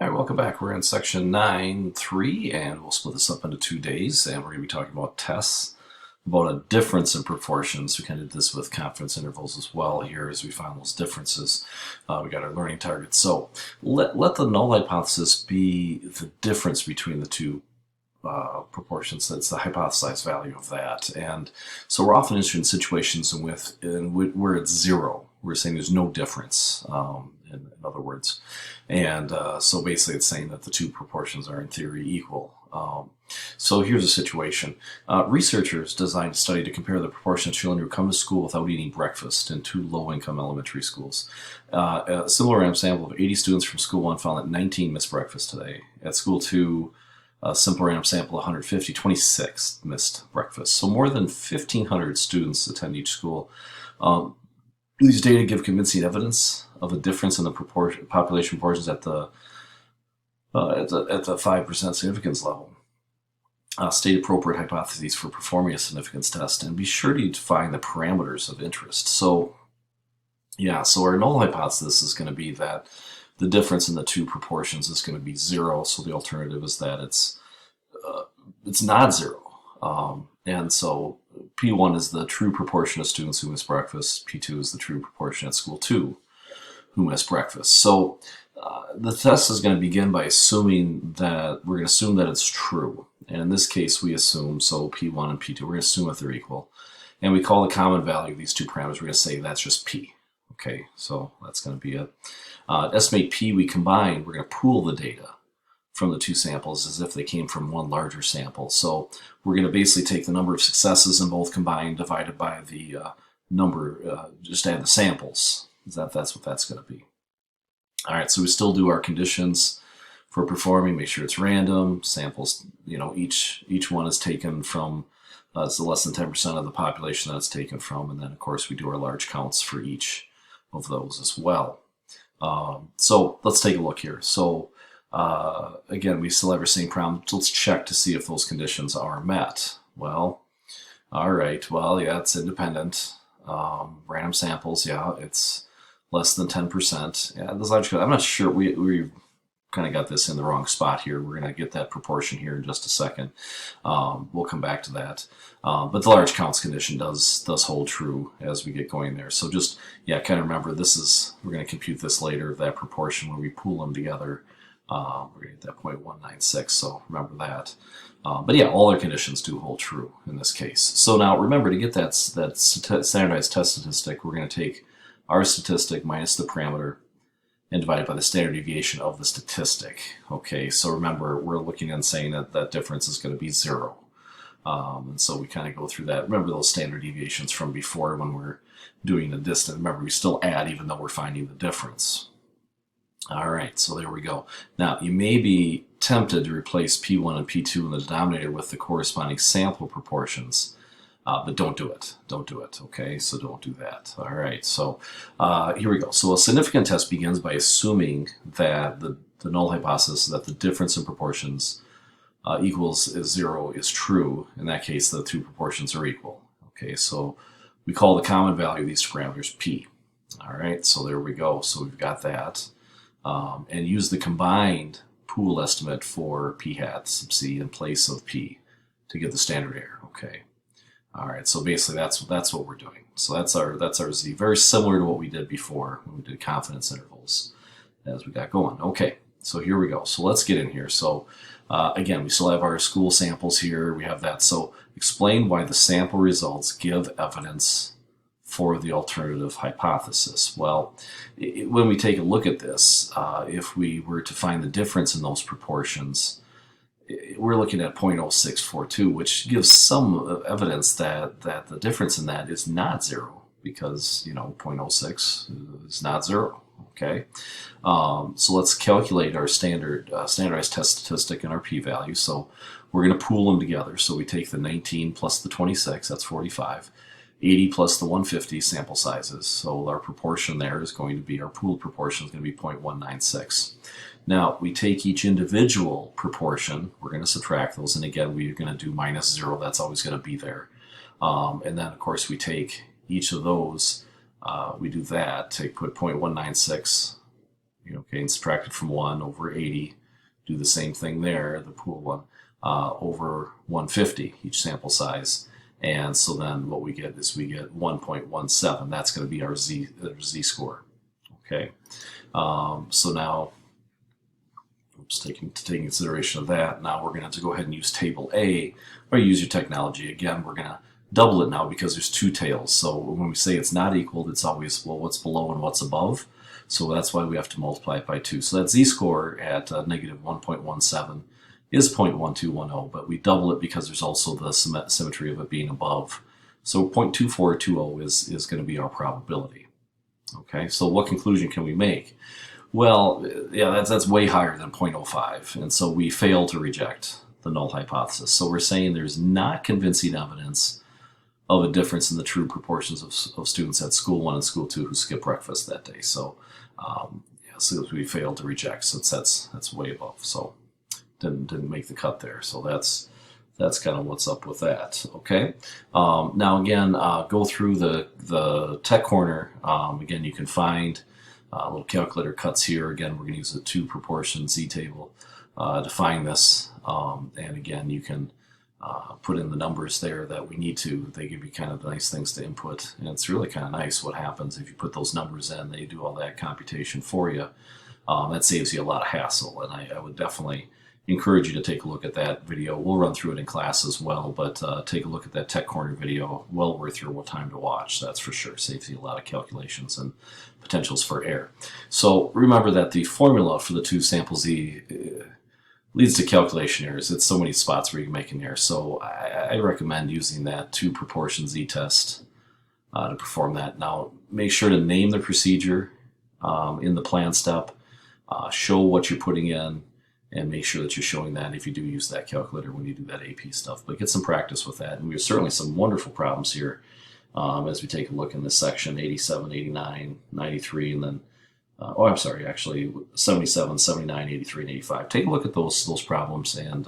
All right, welcome back. We're in section 9.3, and we'll split this up into 2 days, and we're going to be talking about tests, about a difference in proportions. We kind of did this with confidence intervals as well here as we found those differences. We got our learning targets. So let the null hypothesis be the difference between the two proportions. That's the hypothesized value of that. And so we're often interested in situations where it's zero. We're saying there's no difference, in other words. And so basically it's saying that the two proportions are in theory equal. So here's a situation. Researchers designed a study to compare the proportion of children who come to school without eating breakfast in two low-income elementary schools. A similar random sample of 80 students from school 1 found that 19 missed breakfast today. At school 2, a simple random sample of 150, 26 missed breakfast. So more than 1,500 students attend each school. These data give convincing evidence of a difference in the population proportions at the 5% significance level. State appropriate hypotheses for performing a significance test, and be sure to define the parameters of interest. So, yeah, so our null hypothesis is going to be that the difference in the two proportions is going to be zero. So the alternative is that it's not zero. And so P1 is the true proportion of students who miss breakfast. P2 is the true proportion at school 2 who miss breakfast. So the test is going to begin by assuming that we're going to assume that it's true. And in this case, we assume, so P1 and P2, we're going to assume that they're equal. And we call the common value of these two parameters, we're going to say that's just P. Okay, so that's going to be it. Estimate P we combine, we're going to pool the data from the two samples as if they came from one larger sample. So we're going to basically take the number of successes in both combined divided by the number, just add the samples. That's what that's going to be. All right, so we still do our conditions for performing, make sure it's random, samples, each one is taken from, so less than 10% of the population that it's taken from, and then of course we do our large counts for each of those as well. So let's take a look here. So again, we still have our same problem. Let's check to see if those conditions are met. Well, all right. Well, yeah, it's independent. Random samples, yeah, it's less than 10%. Yeah, this logical. I'm not sure. We kind of got this in the wrong spot here. We're going to get that proportion here in just a second. We'll come back to that. But the large counts condition does hold true as we get going there. So just, yeah, kind of remember we're going to compute this later, that proportion when we pool them together. We're going to get that 0.196, so remember that. But yeah, all our conditions do hold true in this case. So now remember, to get that standardized test statistic, we're going to take our statistic minus the parameter and divide it by the standard deviation of the statistic. Okay, so remember, we're looking and saying that that difference is going to be zero. And so we kind of go through that. Remember those standard deviations from before when we're doing the distance. Remember, we still add even though we're finding the difference. All right, so there we go. Now, you may be tempted to replace P1 and P2 in the denominator with the corresponding sample proportions, but don't do it. Don't do it, okay? So don't do that. All right, so here we go. So a significant test begins by assuming that the null hypothesis that the difference in proportions equals zero is true. In that case, the two proportions are equal. Okay, so we call the common value of these parameters P. All right, so there we go. So we've got that. And use the combined pool estimate for P hat sub C in place of P to get the standard error. Okay. All right. So basically, that's what we're doing. So that's our Z. Very similar to what we did before when we did confidence intervals as we got going. Okay. So here we go. So let's get in here. So again, we still have our school samples here. We have that. So explain why the sample results give evidence for the alternative hypothesis. Well, when we take a look at this, if we were to find the difference in those proportions, we're looking at 0.0642, which gives some evidence that the difference in that is not zero, because 0.06 is not zero. Okay, so let's calculate our standardized test statistic and our p-value. So we're going to pool them together. So we take the 19 plus the 26, that's 45. 80 plus the 150 sample sizes. So our proportion there is going to be, our pooled proportion is going to be 0.196. Now, we take each individual proportion, we're going to subtract those, and again, we're going to do minus zero, that's always going to be there. And then, of course, we take each of those, we do that, put 0.196 okay, and subtract it from 1 over 80. Do the same thing there, the pool one, over 150, each sample size. And so then what we get is we get 1.17. That's going to be our z-score. Okay, so now, taking consideration of that, now we're going to have to go ahead and use table A, or use your technology. Again, we're going to double it now because there's two tails. So when we say it's not equal, it's always, well, what's below and what's above. So that's why we have to multiply it by 2. So that z-score at negative 1.17 is 0.1210, but we double it because there's also the symmetry of it being above. So 0.2420 is going to be our probability. Okay, so what conclusion can we make? Well, yeah, that's way higher than 0.05, and so we fail to reject the null hypothesis. So we're saying there's not convincing evidence of a difference in the true proportions of students at school 1 and school 2 who skip breakfast that day. So, yeah, so we failed to reject, so that's way above. So didn't make the cut there. So that's kind of what's up with that. Okay. Now again, go through the tech corner. Again, you can find little calculator cuts here. Again, we're going to use a 2 proportion z table to find this. And again, you can put in the numbers there that we need to. They give you kind of nice things to input, and it's really kind of nice what happens if you put those numbers in. They do all that computation for you. That saves you a lot of hassle, and I would definitely encourage you to take a look at that video. We'll run through it in class as well, but take a look at that Tech Corner video. Well worth your time to watch, that's for sure. Saves you a lot of calculations and potentials for error. So remember that the formula for the 2 sample z leads to calculation errors. It's so many spots where you can make an error. So I recommend using that 2 proportion z-test to perform that. Now, make sure to name the procedure in the plan step, show what you're putting in, and make sure that you're showing that if you do use that calculator when you do that AP stuff. But get some practice with that. And we have certainly some wonderful problems here as we take a look in this section, 87, 89, 93, and then, oh, I'm sorry, actually 77, 79, 83, and 85. Take a look at those problems and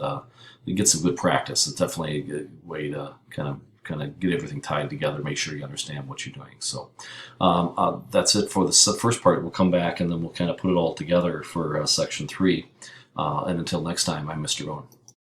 get some good practice. It's definitely a good way to kind of get everything tied together, make sure you understand what you're doing. So that's it for the first part. We'll come back and then we'll kind of put it all together for section 3. And until next time, I'm Mr. Bowen.